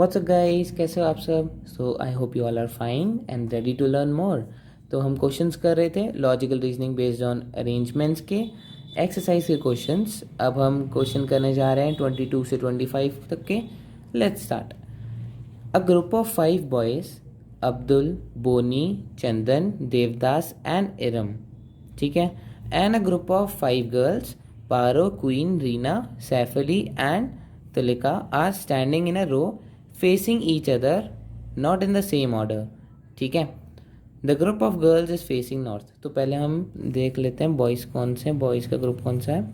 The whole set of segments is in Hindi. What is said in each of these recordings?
व्हाट्स अप गाइस, कैसे हो आप सब। So I hope you all are fine and ready to learn more. तो हम क्वेश्चंस कर रहे थे logical reasoning based on arrangements के एक्सरसाइज के क्वेश्चंस। अब हम क्वेश्चन करने जा रहे हैं 22 से 25 तक के। Let's start. A group of 5 boys, Abdul, Boni, Chandan, Devdas and Iram, ठीक है, and a group of 5 girls, Paro, Queen, Reena, Saif Ali and Tulika are standing in a row facing each other, not in the same order, ठीक है। The group of girls is facing north. तो पहले हम देख लेते हैं बॉयज़ कौन से हैं, बॉयज़ का ग्रुप कौन सा है।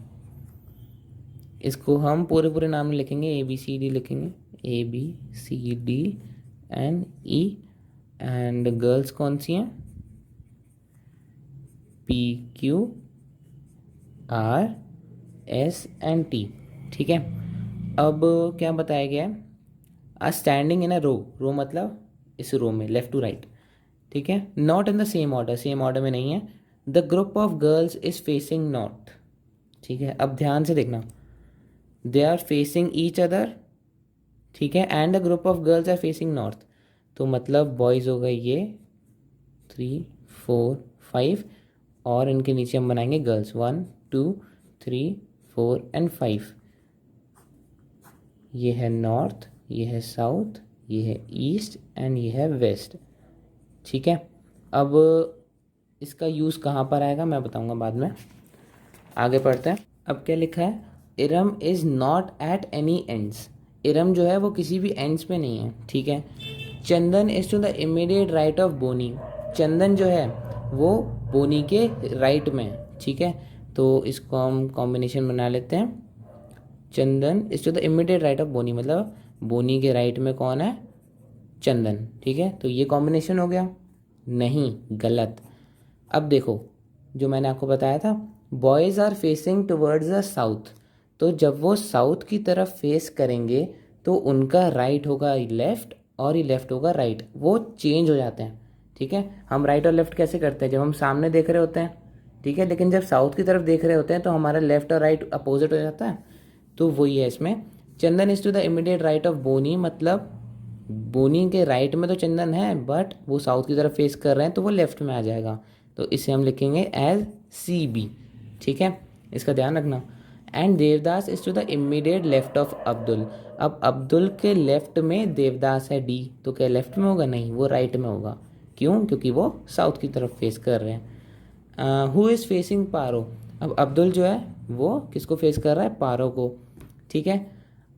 इसको हम पूरे पूरे नाम में लिखेंगे, ए बी सी डी लिखेंगे, A B C D and E. And girls कौन सी हैं, P Q R S and T, ठीक है। अब क्या बताया गया है, आ स्टैंडिंग इन अ रो, रो मतलब इस रो में लेफ्ट टू राइट, ठीक है। Not in the same order, same order में नहीं है। The group of girls is facing north, ठीक है। अब ध्यान से देखना, they are facing each other, ठीक है, and the group of girls are facing north. तो मतलब बॉयज़ हो गए ये 3 4 5, और इनके नीचे हम बनाएंगे गर्ल्स 1 2 3 4 एंड 5। ये है नॉर्थ, ये है साउथ, ये है ईस्ट एंड ये है वेस्ट, ठीक है। अब इसका यूज़ कहाँ पर आएगा मैं बताऊँगा बाद में, आगे पढ़ते हैं। अब क्या लिखा है, Iram is not at any ends. Iram जो है वो किसी भी एंड्स पे नहीं है, ठीक है। Chandan is to the immediate right of Bonnie. Chandan जो है वो बोनी के राइट में है, ठीक है। तो इसको हम कॉम्बिनेशन बना लेते हैं, Chandan is to the immediate right of Bonnie, मतलब बोनी के राइट में कौन है, चंदन, ठीक है। तो ये कॉम्बिनेशन हो गया, नहीं, गलत। अब देखो जो मैंने आपको बताया था, boys are facing towards the south. तो जब वो साउथ की तरफ फेस करेंगे तो उनका राइट होगा लेफ्ट और ये लेफ्ट होगा राइट, वो चेंज हो जाते हैं, ठीक है। हम राइट और लेफ्ट कैसे करते हैं, जब हम सामने देख रहे होते हैं, ठीक है, लेकिन जब साउथ की तरफ देख रहे होते हैं तो हमारा लेफ्ट और राइट अपोजिट हो जाता है। तो वही है इसमें, Chandan is to the immediate right of Bonnie, मतलब बोनी के राइट में तो चंदन है बट वो साउथ की तरफ फेस कर रहे हैं तो वो लेफ्ट में आ जाएगा। तो इसे हम लिखेंगे एज सी बी, ठीक है, इसका ध्यान रखना। And Devdas is to the immediate left of Abdul. अब अब्दुल के लेफ्ट में देवदास है डी, तो क्या लेफ्ट में होगा, नहीं, वो राइट में होगा। क्यों, क्योंकि वो साउथ की तरफ फेस कर रहे हैं। हु इज़ फेसिंग पारो। अब अब्दुल जो है वो किसको फेस कर रहा है, पारो को, ठीक है।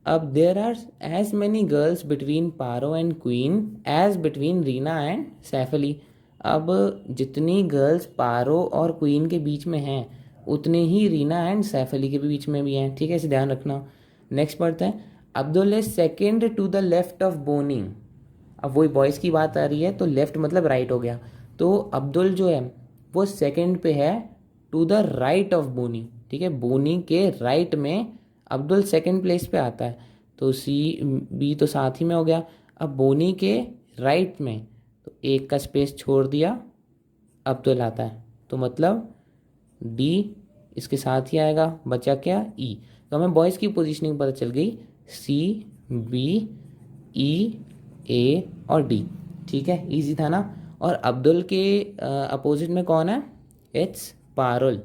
अब there are as many girls between Paro and Queen as between Reena and Saif Ali. अब जितनी गर्ल्स पारो और क्वीन के बीच में हैं उतने ही रीना एंड सैफ अली के बीच में भी हैं, ठीक है, इसे ध्यान रखना। नेक्स्ट पढ़ते हैं, Abdul is second to the left of Boni. अब वही बॉयज़ की बात आ रही है तो लेफ्ट मतलब राइट हो गया, तो अब्दुल जो है वो सेकेंड पे है to the right of Boni, ठीक है, बोनी के राइट में अब्दुल सेकंड प्लेस पे आता है। तो सी बी तो साथ ही में हो गया। अब बोनी के राइट में तो एक का स्पेस छोड़ दिया, अब्दुल आता है, तो मतलब डी इसके साथ ही आएगा, बचा क्या, ई। तो हमें बॉयज़ की पोजीशनिंग पता चल गई, सी बी ई ए और डी, ठीक है, इजी था ना। और अब्दुल के अपोजिट में कौन है, इट्स पारुल,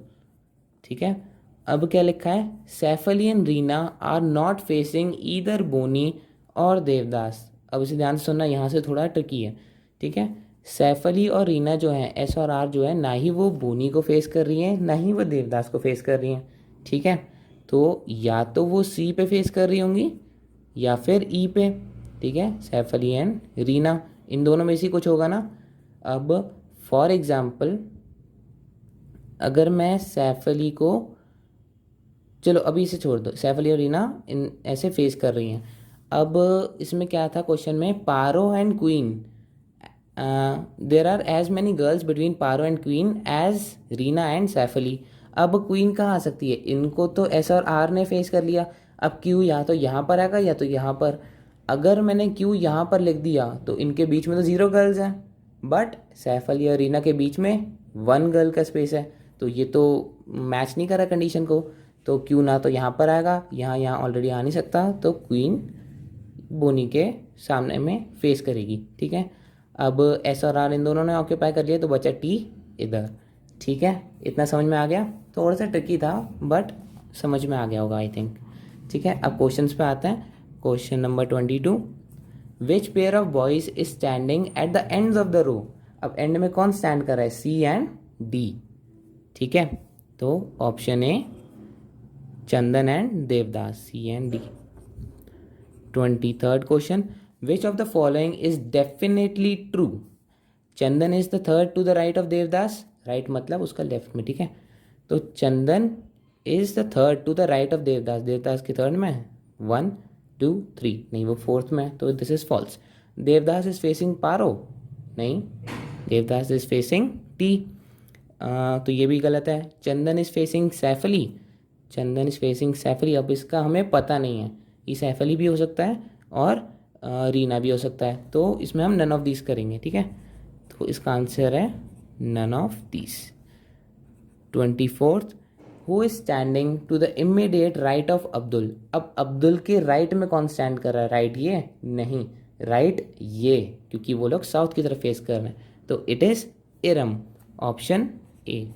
ठीक है। अब क्या लिखा है, Saif Ali and Reena are not facing either Bonnie और देवदास। अब इसे ध्यान से सुनना, यहाँ से थोड़ा ट्रिकी है, ठीक है। सैफ अली और रीना जो हैं, एस और आर जो है, ना ही वो बोनी को फेस कर रही हैं ना ही वो देवदास को फेस कर रही हैं, ठीक है। तो या तो वो सी पे फेस कर रही होंगी या फिर ई पे, ठीक है, सैफ अली एंड रीना, इन दोनों में से कुछ होगा ना। अब फॉर एग्जाम्पल अगर मैं सैफ अली को, चलो अभी इसे छोड़ दो, सैफ अली और रीना इन ऐसे फेस कर रही हैं। अब इसमें क्या था क्वेश्चन में, Paro and Queen, there are as many girls between Paro and Queen as Reena and Saif Ali. अब क्वीन कहाँ आ सकती है, इनको तो एस और आर ने फेस कर लिया, अब क्यू या तो यहाँ पर आएगा या तो यहाँ पर। अगर मैंने क्यू यहाँ पर लिख दिया तो इनके बीच में तो 0 गर्ल्स हैं, बट सैफ अली और रीना के बीच में 1 गर्ल का स्पेस है, तो ये तो मैच नहीं कर रहा कंडीशन को। तो क्यू ना तो यहाँ पर आएगा, यहाँ ऑलरेडी आ नहीं सकता, तो क्वीन बोनी के सामने में फेस करेगी, ठीक है। अब एस और आर इन दोनों ने ऑक्यूपाई कर लिया तो बचा टी इधर, ठीक है। इतना समझ में आ गया, थोड़ा सा ट्रिकी था बट समझ में आ गया होगा आई थिंक, ठीक है। अब क्वेश्चंस पे आते हैं। Question number 22, which pair of boys is standing at the ends of the row. अब एंड में कौन स्टैंड कर रहा है, सी एंड डी, ठीक है। तो option A Chandan and Devdas, C and D. 23rd question, which of the following is definitely true. Chandan is the third to the right of Devdas, right मतलब उसका लेफ्ट में, ठीक है। तो Chandan is the third to the right of Devdas, Devdas के थर्ड में है, 1 2 3, नहीं वो फोर्थ में है, तो this is false. Devdas is facing Paro, नहीं, देवदास इज फेसिंग टी, तो ये भी गलत है। Chandan is facing Saifali, Chandan is facing Saifali, अब इसका हमें पता नहीं है, ये सैफली भी हो सकता है और रीना भी हो सकता है, तो इसमें हम नन ऑफ दिस करेंगे, ठीक है। तो इसका आंसर है none of this. 24th, who is standing to the immediate right of Abdul. अब अब्दुल के राइट में कौन स्टैंड कर रहा है, राइट ये, नहीं, राइट ये, क्योंकि वो लोग साउथ की तरफ फेस कर रहे हैं, तो it is Iram, option A.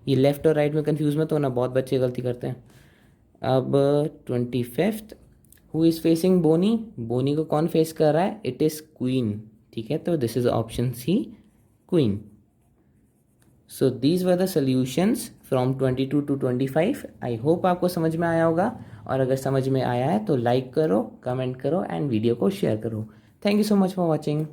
ये लेफ्ट और राइट में कंफ्यूज मत होना, बहुत बच्चे गलती करते हैं। अब 25th, हु इज फेसिंग बोनी, बोनी को कौन फेस कर रहा है, इट इज क्वीन, ठीक है। तो this is option C, Queen. So these were the solutions from 22 to 25। I hope आपको समझ में आया होगा, और अगर समझ में आया है तो लाइक करो, कमेंट करो एंड वीडियो को शेयर करो। Thank you so much for watching.